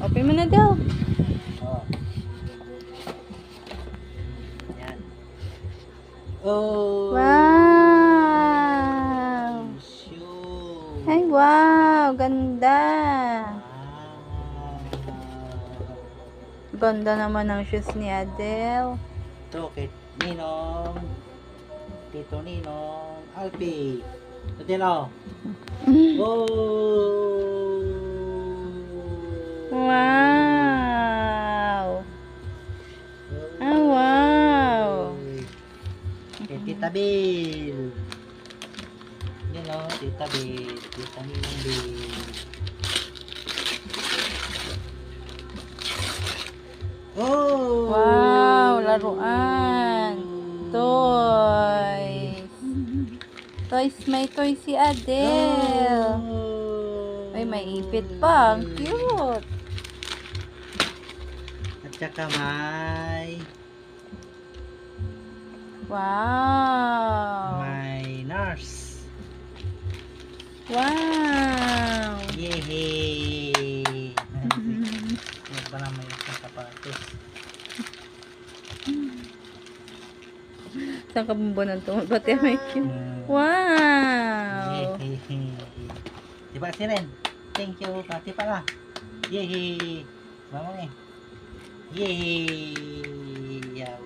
Open mo na daw. Oh. Yan. Oh. Wow! Shoe. Ay, wow! Ganda! Wow. Ganda naman ng shoes ni Adele. Ito kay Ninong. Tito Ninong. Alpi. Ito na. Oh. Wow! Ah, wow! Kay Tita Bill. Yan o, Tita Bill. Tita Ninong Bill. Oh! Wow! Laruan! Toys! Toys, may toys si Adele! Oh! Ay, may ipit pa. Ang cute! At saka may Wow! nurse. Wow! Yehey! Ano ba naman yung sapatos? Saan ka bumbunan ito? Ba't yan may cute? Wow! Yehey! Diba si Ren? Thank you, Kati pala. Yehey! Mama eh. Yehey! Yaw!